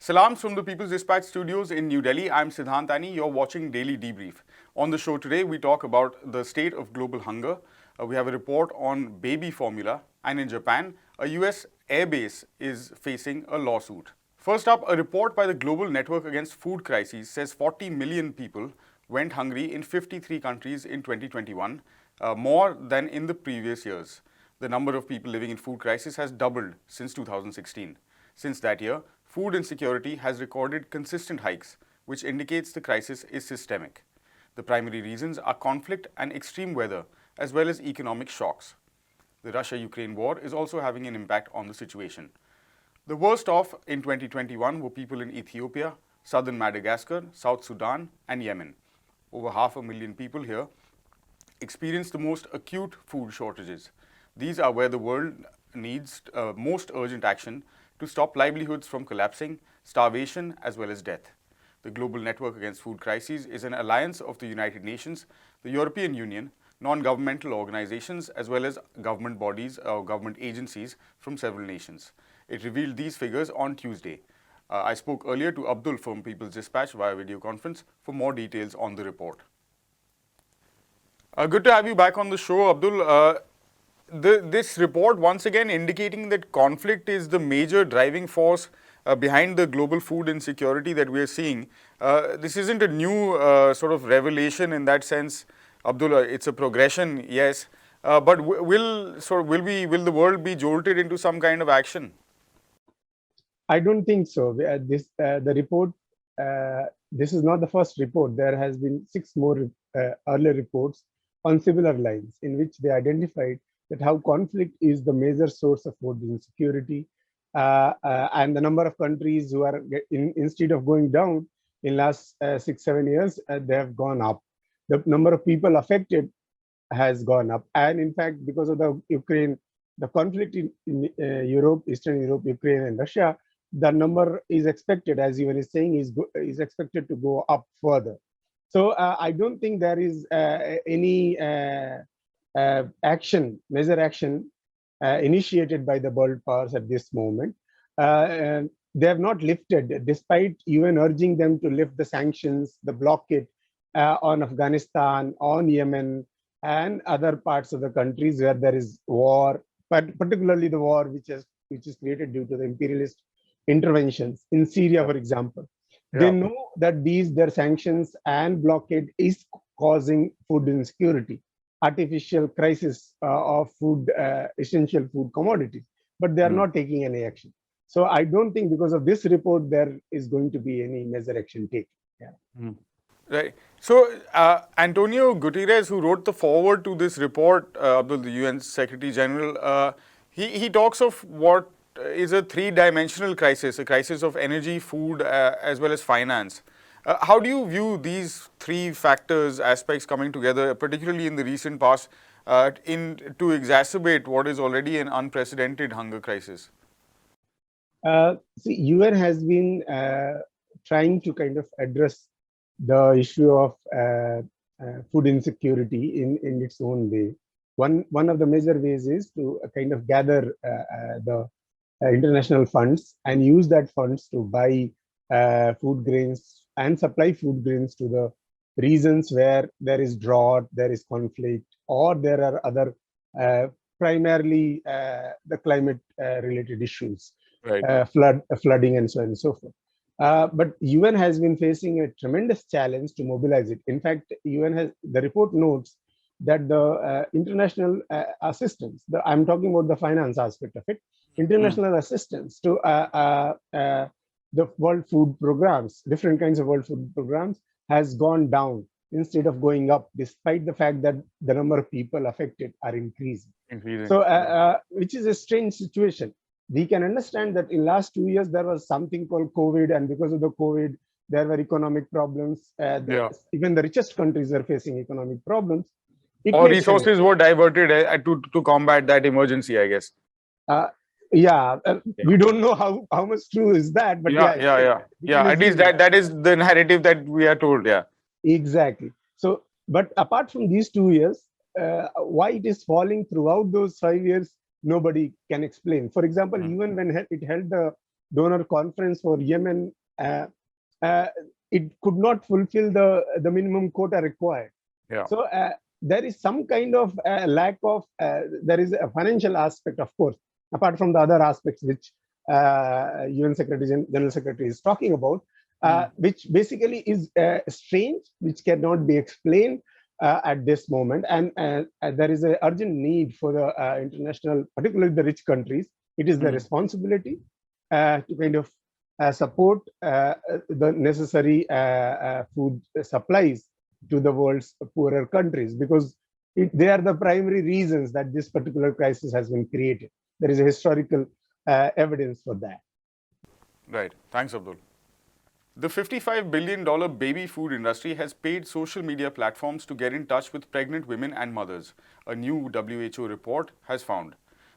Salams from the People's Dispatch studios in New Delhi. I'm Siddhant Ani. You're watching Daily Debrief. On the show today, we talk about the state of global hunger. We have a report on baby formula. And in Japan, a US airbase is facing a lawsuit. First up, a report by the Global Network Against Food Crises says 40 million people went hungry in 53 countries in 2021, more than in the previous years. The number of people living in food crisis has doubled since 2016. Since that year, food insecurity has recorded consistent hikes, which indicates the crisis is systemic. The primary reasons are conflict and extreme weather, as well as economic shocks. The Russia-Ukraine war is also having an impact on the situation. The worst off in 2021 were people in Ethiopia, southern Madagascar, South Sudan, and Yemen. Over 500,000 people here experienced the most acute food shortages. These are where the world needs most urgent action to stop livelihoods from collapsing, starvation, as well as death. The Global Network Against Food Crises is an alliance of the United Nations, the European Union, non-governmental organizations, as well as government bodies or government agencies from several nations. It revealed these figures on Tuesday. I spoke earlier to Abdul from People's Dispatch via video conference for more details on the report. Good to have you back on the show, Abdul. This report once again indicating that conflict is the major driving force behind the global food insecurity that we are seeing. This isn't a new sort of revelation in that sense, Abdul. It's a progression, yes, but will the world be jolted into some kind of action? I don't think so. The report. This is not the first report. There has been 6 more earlier reports on similar lines in which they identified that how conflict is the major source of food insecurity, and the number of countries who are instead of going down in last 6-7 years, they have gone up. The number of people affected has gone up, and in fact, because of the conflict in Europe, Eastern Europe, Ukraine, and Russia, the number is expected, as Ivan is saying, is expected to go up further. So I don't think there is any major action initiated by the world powers at this moment. And they have not lifted, despite UN urging them to lift the sanctions, the blockade on Afghanistan, on Yemen, and other parts of the countries where there is war, but particularly the war which is created due to the imperialist interventions in Syria, for example. Yeah. They know that their sanctions and blockade is causing food insecurity, artificial crisis of food, essential food commodities, but they are not taking any action. So I don't think because of this report there is going to be any major action taken. Yeah. Right. So Antonio Guterres, who wrote the foreword to this report, the UN Secretary General, he talks of what is a 3-dimensional crisis, a crisis of energy, food, as well as finance. How do you view these 3 factors, aspects coming together, particularly in the recent past, to exacerbate what is already an unprecedented hunger crisis? UN has been trying to kind of address the issue of food insecurity in its own way. One of the major ways is to kind of gather the international funds and use that funds to buy food grains and supply food grains to the regions where there is drought, there is conflict, or there are other primarily the climate related issues, right. Flooding and so on and so forth. But UN has been facing a tremendous challenge to mobilize it. In fact, the report notes that the international assistance, I'm talking about the finance aspect of it, international assistance to the World Food Programs, different kinds of World Food Programs, has gone down instead of going up, despite the fact that the number of people affected are increasing. So, which is a strange situation. We can understand that in last 2 years, there was something called COVID, and because of the COVID, there were economic problems. Even the richest countries are facing economic problems. Or resources were diverted to combat that emergency, I guess. We don't know how much true is that, but at least that is the narrative that we are told. Yeah, exactly. So, but apart from these 2 years, why it is falling throughout those 5 years, nobody can explain. For example, even when it held the donor conference for Yemen it could not fulfill the minimum quota required. Yeah. So there is some kind of lack of, there is a financial aspect, of course, apart from the other aspects which UN General Secretary is talking about, which basically is strange, which cannot be explained at this moment. And there is an urgent need for the international, particularly the rich countries. It is the responsibility to kind of support the necessary food supplies to the world's poorer countries, because they are the primary reasons that this particular crisis has been created. There is a historical evidence for that. Right. Thanks, Abdul. The $55 billion baby food industry has paid social media platforms to get in touch with pregnant women and mothers, a new WHO report has found.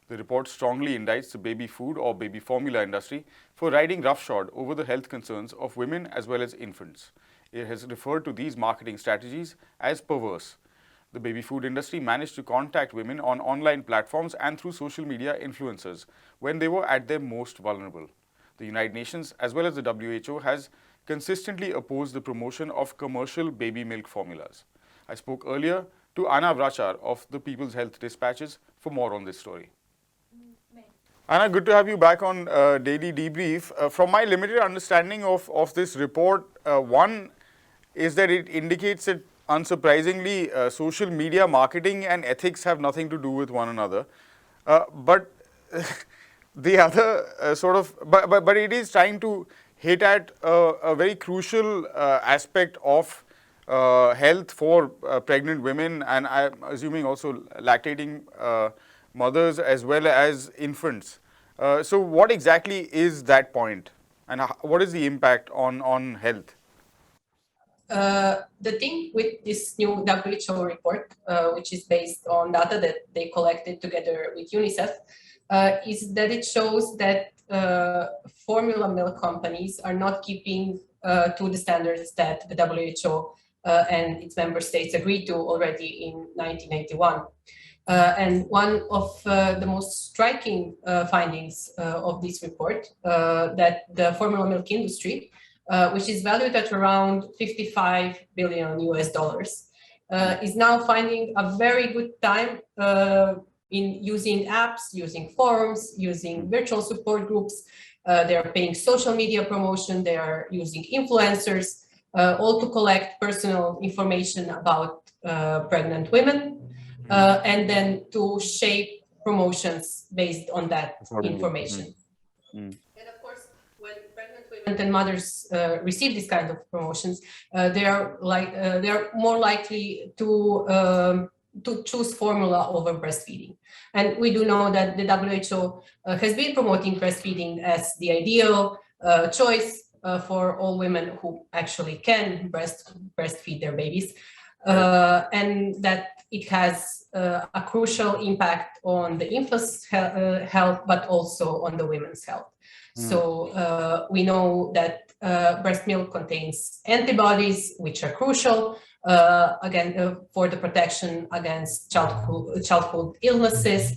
The report strongly indicts the baby food or baby formula industry for riding roughshod over the health concerns of women as well as infants. It has referred to these marketing strategies as perverse. The baby food industry managed to contact women on online platforms and through social media influencers when they were at their most vulnerable. The United Nations as well as the WHO has consistently opposed the promotion of commercial baby milk formulas. I spoke earlier to Anna Vrachar of the People's Health Dispatches for more on this story. Anna, good to have you back on Daily Debrief. From my limited understanding of this report, one is that it indicates that unsurprisingly, social media marketing and ethics have nothing to do with one another. But the other but it is trying to hit at a very crucial aspect of health for pregnant women, and I'm assuming also lactating mothers as well as infants. So what exactly is that point, and what is the impact on health? The thing with this new WHO report, which is based on data that they collected together with UNICEF, is that it shows that formula milk companies are not keeping to the standards that the WHO and its member states agreed to already in 1981. And one of the most striking findings of this report, that the formula milk industry, which is valued at around 55 billion US dollars, is now finding a very good time in using apps, using forums, using virtual support groups. They are paying social media promotion, they are using influencers, all to collect personal information about pregnant women, and then to shape promotions based on that information. And of course, when pregnant women and mothers receive this kind of promotions, they are more likely to choose formula over breastfeeding. And we do know that the WHO has been promoting breastfeeding as the ideal choice for all women who actually can breastfeed their babies, and that it has a crucial impact on the infant's health, but also on the women's health. So we know that breast milk contains antibodies, which are crucial, again, for the protection against childhood illnesses.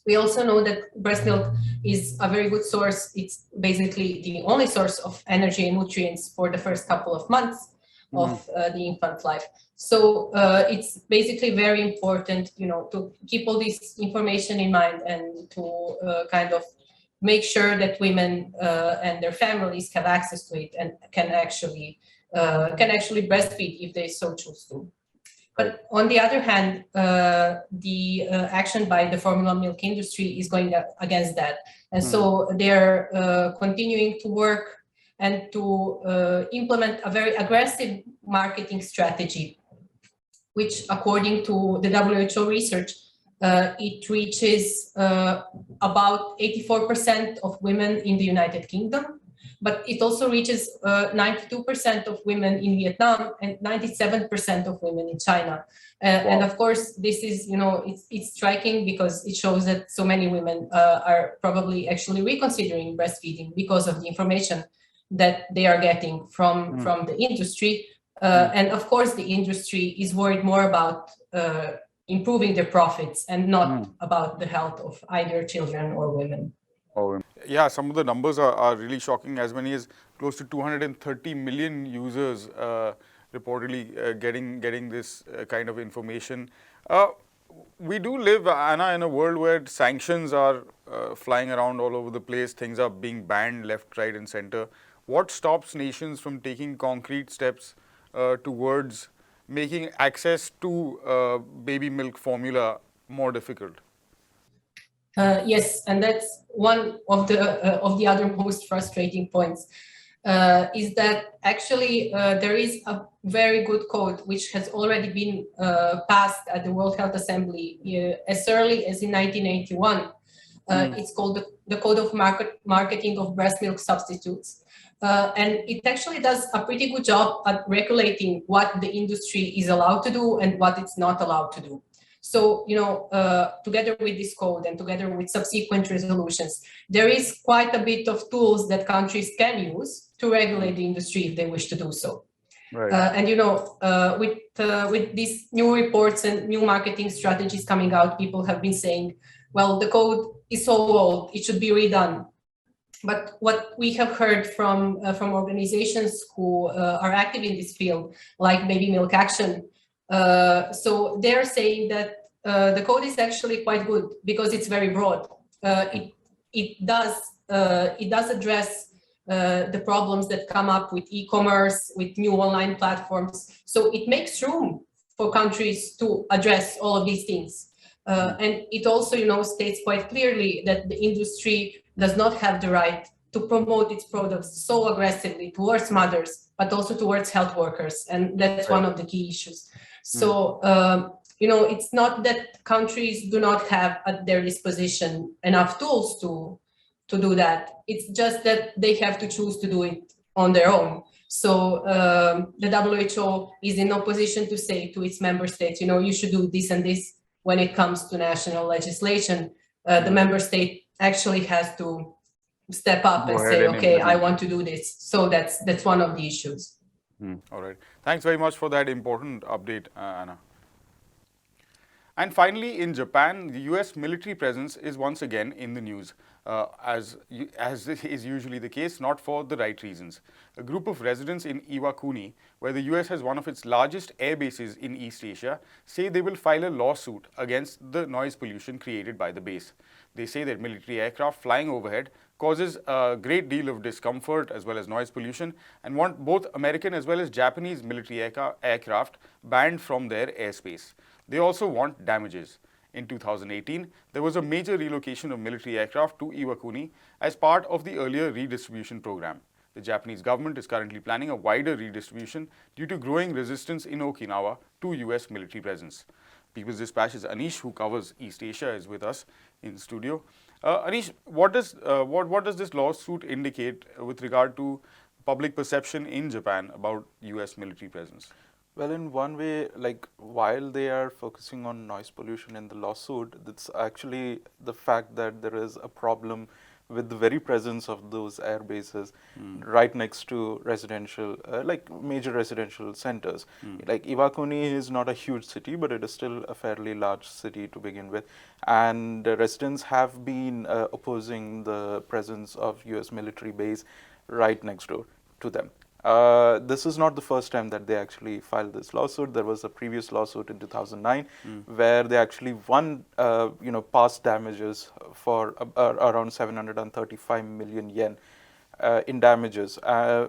We also know that breast milk is a very good source. It's basically the only source of energy and nutrients for the first couple of months of the infant life. So it's basically very important, to keep all this information in mind and to kind of make sure that women and their families have access to it and can actually breastfeed if they so choose to. But on the other hand, the action by the formula milk industry is going against that. And so they're continuing to work and to implement a very aggressive marketing strategy, which according to the WHO research, it reaches about 84% of women in the United Kingdom, but it also reaches 92% of women in Vietnam and 97% of women in China. And of course, this is, it's striking because it shows that so many women are probably actually reconsidering breastfeeding because of the information that they are getting from the industry. And of course, the industry is worried more about improving their profits and not about the health of either children or women. Oh, yeah, some of the numbers are really shocking. As many as close to 230 million users reportedly getting this kind of information. Uh, we do live, Anna, in a world where sanctions are flying around all over the place. Things are being banned left, right, and center. What stops nations from taking concrete steps towards making access to baby milk formula more difficult? Yes, and that's one of the other most frustrating points. Is that actually there is a very good code which has already been passed at the World Health Assembly as early as in 1981. It's called the Code of Marketing of Breast Milk Substitutes. And it actually does a pretty good job at regulating what the industry is allowed to do and what it's not allowed to do. So, together with this code and together with subsequent resolutions, there is quite a bit of tools that countries can use to regulate the industry if they wish to do so. Right. And with these new reports and new marketing strategies coming out, people have been saying, well, the code is so old, it should be redone. But what we have heard from organizations who are active in this field, like Baby Milk Action, so they're saying that the code is actually quite good because it's very broad. It does address the problems that come up with e-commerce, with new online platforms. So it makes room for countries to address all of these things. And it also, states quite clearly that the industry does not have the right to promote its products so aggressively towards mothers, but also towards health workers. And that's one of the key issues. So, it's not that countries do not have at their disposition enough tools to do that. It's just that they have to choose to do it on their own. So the WHO is in no position to say to its member states, you should do this and this when it comes to national legislation. The member state actually has to step up and say, okay, I want to do this. So that's one of the issues. All right. Thanks very much for that important update, Anna. And finally, in Japan, the US military presence is once again in the news, as is usually the case, not for the right reasons. A group of residents in Iwakuni, where the US has one of its largest air bases in East Asia, say they will file a lawsuit against the noise pollution created by the base. They say that military aircraft flying overhead causes a great deal of discomfort as well as noise pollution, and want both American as well as Japanese military aircraft banned from their airspace. They also want damages. In 2018, there was a major relocation of military aircraft to Iwakuni as part of the earlier redistribution program. The Japanese government is currently planning a wider redistribution due to growing resistance in Okinawa to US military presence. People's Dispatch's Anish, who covers East Asia, is with us in studio. Anish, what does this lawsuit indicate with regard to public perception in Japan about US military presence? Well, in one way, like while they are focusing on noise pollution in the lawsuit, it's actually the fact that there is a problem with the very presence of those air bases right next to residential, like major residential centers. Like Iwakuni is not a huge city, but it is still a fairly large city to begin with. And residents have been opposing the presence of US military base right next door to them. This is not the first time that they actually filed this lawsuit. There was a previous lawsuit in 2009 where they actually won, past damages for around 735 million yen in damages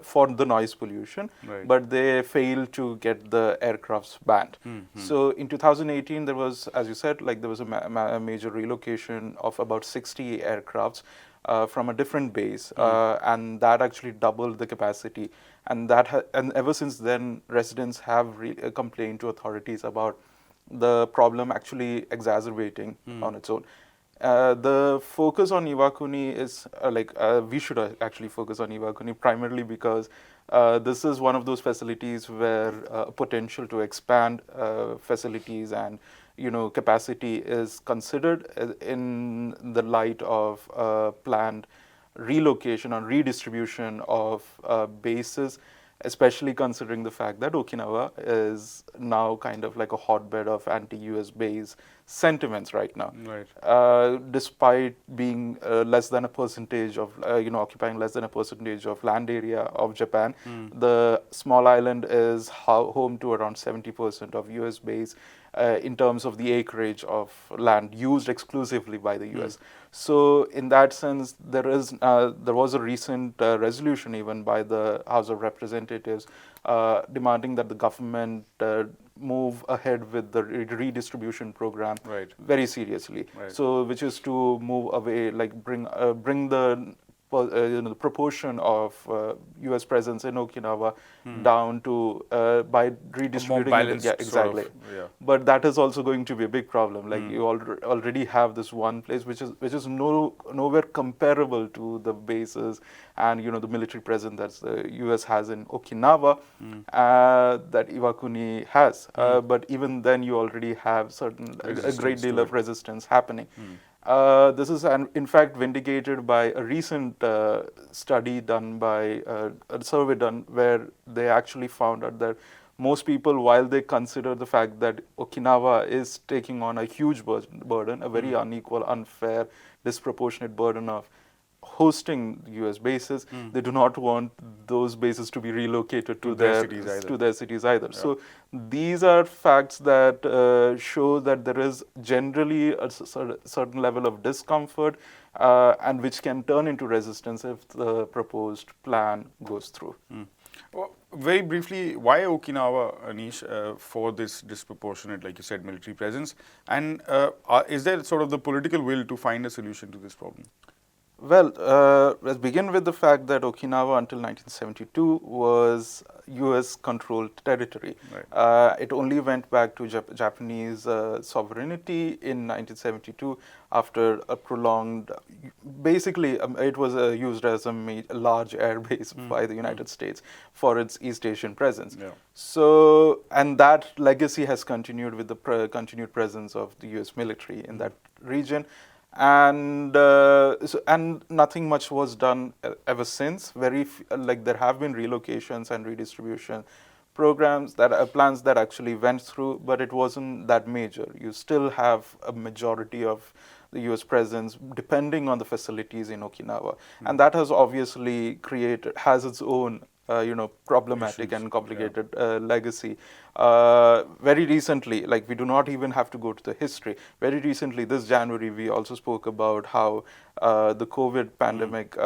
for the noise pollution, but they failed to get the aircrafts banned. So in 2018, there was, as you said, like there was a major relocation of about 60 aircrafts from a different base, and that actually doubled the capacity. And and ever since then, residents have complained to authorities about the problem actually exacerbating on its own. The focus on Iwakuni is we should actually focus on Iwakuni primarily because this is one of those facilities where potential to expand facilities and capacity is considered in the light of planned relocation or redistribution of bases especially considering the fact that Okinawa is now kind of like a hotbed of anti-US based sentiments right now. Right. Despite being less than a percentage of, occupying less than a percentage of land area of Japan, the small island is home to around 70% of US base in terms of the acreage of land used exclusively by the US. So in that sense, there was a recent resolution even by the House of Representatives demanding that the government move ahead with the redistribution program Right. very seriously. Right. So, which is to move away, like bring the the proportion of U.S. presence in Okinawa down to by redistributing balanced it. Yeah, sort exactly. of, yeah. But that is also going to be a big problem. Like you already have this one place which is nowhere comparable to the bases and the military presence that the U.S. has in Okinawa that Iwakuni has. But even then, you already have a great deal of resistance happening. This is in fact vindicated by a recent study done by a survey done where they actually found out that most people, while they consider the fact that Okinawa is taking on a huge burden, a very unequal, unfair, disproportionate burden of hosting US bases, they do not want those bases to be relocated to their cities either. Yeah. So these are facts that show that there is generally a certain level of discomfort and which can turn into resistance if the proposed plan goes through. Well, very briefly, why Okinawa, Anish, for this disproportionate, like you said, military presence? And is there sort of the political will to find a solution to this problem? Well, let's begin with the fact that Okinawa until 1972 was US-controlled territory. Right. It only went back to Japanese sovereignty in 1972 after a prolonged, basically it was used as a large air base by the United States for its East Asian presence. Yeah. So, and that legacy has continued with the continued presence of the US military in that region. And and nothing much was done ever since. Like there have been relocations and redistribution programs plans that actually went through, but it wasn't that major. You still have a majority of the US presence depending on the facilities in Okinawa, and that has obviously has its own problematic issues, and complicated legacy. Very recently, like we do not even have to go to the history. Very recently, this January, we also spoke about how the COVID pandemic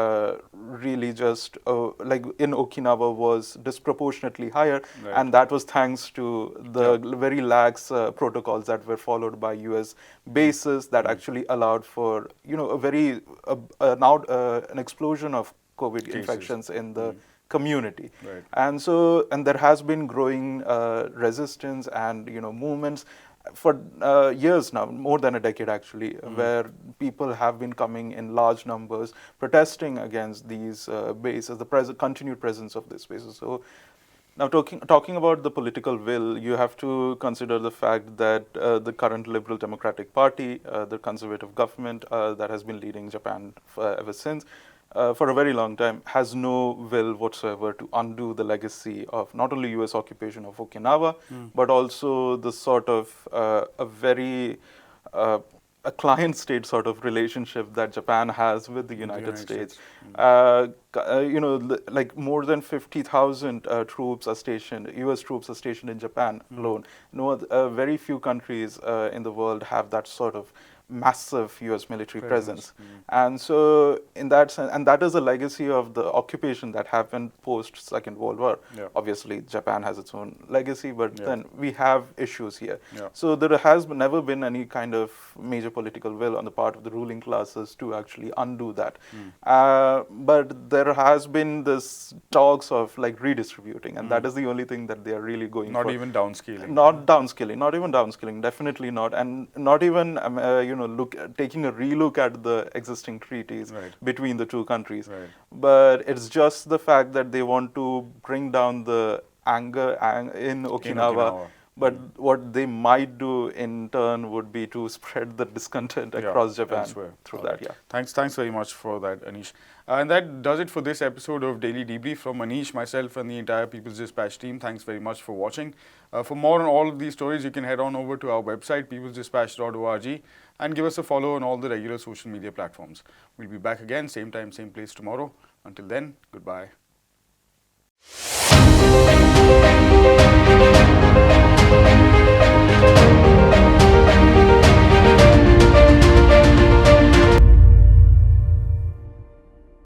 really just like in Okinawa was disproportionately higher, Right. and that was thanks to the very lax protocols that were followed by US bases that actually allowed for an explosion of COVID Cases. infections in the community. Right. And there has been growing resistance and movements for years now, more than a decade actually, where people have been coming in large numbers protesting against these bases, the continued presence of these bases. So now talking about the political will, you have to consider the fact that the current Liberal Democratic Party, the conservative government that has been leading Japan ever since, for a very long time, has no will whatsoever to undo the legacy of not only US occupation of Okinawa, but also the sort of a very a client state sort of relationship that Japan has with the United States. Like more than 50,000 troops are stationed, US troops are stationed in Japan alone. Very few countries in the world have that sort of massive US military presence. And so in that sense, and that is a legacy of the occupation that happened post Second World War. Yeah. Obviously, Japan has its own legacy, but then we have issues here. Yeah. So there has never been any kind of major political will on the part of the ruling classes to actually undo that. But there has been this talks of like redistributing, and that is the only thing that they are really going for. Not even downscaling. Not downscaling, not even downscaling, definitely not, and not even taking a relook at the existing treaties between the two countries. Right. But it's just the fact that they want to bring down the anger in Okinawa But what they might do in turn would be to spread the discontent across Japan elsewhere. through All that. right. Yeah. Thanks very much for that, Anish. And that does it for this episode of Daily Debrief. From Anish, myself, and the entire People's Dispatch team, thanks very much for watching. For more on all of these stories, you can head on over to our website, peoplesdispatch.org, and give us a follow on all the regular social media platforms. We'll be back again, same time, same place tomorrow. Until then, goodbye.